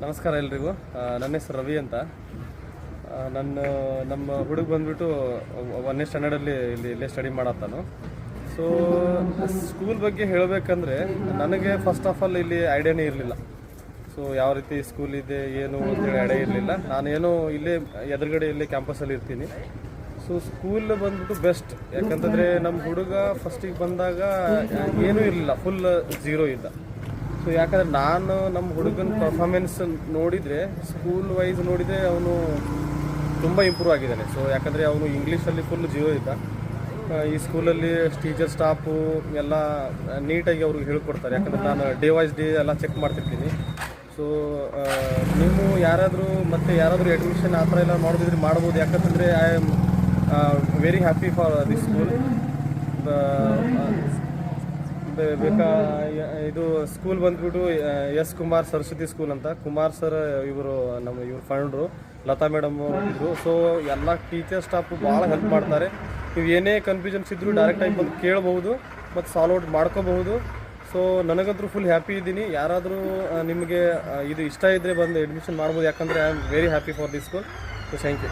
ನಮಸ್ಕಾರ ಎಲ್ರಿಗೂ. ನನ್ನ ಹೆಸರು ರವಿ ಅಂತ. ನಮ್ಮ ಹುಡುಗ ಬಂದ್ಬಿಟ್ಟು 1ನೇ ಸ್ಟ್ಯಾಂಡರ್ಡಲ್ಲಿ ಇಲ್ಲೇ ಸ್ಟಡಿ ಮಾಡತ್ತಾನು. ಸೊ ಸ್ಕೂಲ್ ಬಗ್ಗೆ ಹೇಳಬೇಕಂದ್ರೆ ನನಗೆ ಫಸ್ಟ್ ಆಫ್ ಆಲ್ ಇಲ್ಲಿ ಐಡಿಯಾನೇ ಇರಲಿಲ್ಲ. ಸೊ ಯಾವ ರೀತಿ ಸ್ಕೂಲ್ ಇದೆ ಏನು ಅಂತೇಳಿ ಐಡಿಯಾ ಇರಲಿಲ್ಲ. ನಾನೇನೋ ಇಲ್ಲೇ ಎದುರುಗಡೆ ಇಲ್ಲೇ ಕ್ಯಾಂಪಸಲ್ಲಿ ಇರ್ತೀನಿ. ಸೊ ಸ್ಕೂಲ್ ಬಂದ್ಬಿಟ್ಟು ಬೆಸ್ಟ್, ಯಾಕಂತಂದರೆ ನಮ್ಮ ಹುಡುಗ ಫಸ್ಟಿಗೆ ಬಂದಾಗ ಏನೂ ಇರಲಿಲ್ಲ, ಫುಲ್ ಝೀರೋ ಇದ್ದ. ಸೊ ಯಾಕಂದರೆ ನಾನು ನಮ್ಮ ಹುಡುಗನ ಪರ್ಫಾರ್ಮೆನ್ಸ್ ನೋಡಿದರೆ, ಸ್ಕೂಲ್ ವೈಸ್ ನೋಡಿದರೆ ಅವನು ತುಂಬ ಇಂಪ್ರೂವ್ ಆಗಿದ್ದಾನೆ. ಸೊ ಯಾಕಂದರೆ ಅವನು ಇಂಗ್ಲೀಷಲ್ಲಿ ಫುಲ್ ಜಿಯೋ ಇದ್ದ. ಈ ಸ್ಕೂಲಲ್ಲಿ ಟೀಚರ್ ಸ್ಟಾಫು ಎಲ್ಲ ನೀಟಾಗಿ ಅವ್ರಿಗೆ ಹೇಳ್ಕೊಡ್ತಾರೆ, ಯಾಕಂದರೆ ನಾನು ಡೇ ವೈಸ್ ಡೇ ಎಲ್ಲ ಚೆಕ್ ಮಾಡ್ತಿರ್ತೀನಿ. ಸೊ ನೀವು ಯಾರಾದರೂ ಅಡ್ಮಿಷನ್ ಆ ಥರ ಎಲ್ಲ ಮಾಡೋದಿದ್ರೆ ಮಾಡ್ಬೋದು, ಯಾಕಂತಂದರೆ I am very happy for this school. ಇದು ಸ್ಕೂಲ್ ಬಂದ್ಬಿಟ್ಟು ಎಸ್ ಕುಮಾರ್ ಸರಸ್ವತಿ ಸ್ಕೂಲ್ ಅಂತ. ಕುಮಾರ್ ಸರ್ ಇವರು ಫೌಂಡ್ರು, ಲತಾ ಮೇಡಮ್ ಇದ್ದರು. ಸೊ ಎಲ್ಲ ಟೀಚರ್ ಸ್ಟಾಫು ಭಾಳ ಹೆಲ್ಪ್ ಮಾಡ್ತಾರೆ. ನೀವು ಏನೇ ಕನ್ಫ್ಯೂಷನ್ಸ್ ಇದ್ದರೂ ಡೈರೆಕ್ಟಾಗಿ ಬಂದು ಕೇಳ್ಬೋದು ಮತ್ತು ಸಾಲ್ವ್ ಔಟ್ ಮಾಡ್ಕೋಬಹುದು. ಸೊ ನನಗಂತೂ ಫುಲ್ ಹ್ಯಾಪಿ ಇದ್ದೀನಿ. ಯಾರಾದರೂ ನಿಮಗೆ ಇದು ಇಷ್ಟ ಇದ್ದರೆ ಬಂದು ಅಡ್ಮಿಷನ್ ಮಾಡ್ಬೋದು, ಯಾಕಂದರೆ I am very happy for this school. So thank you.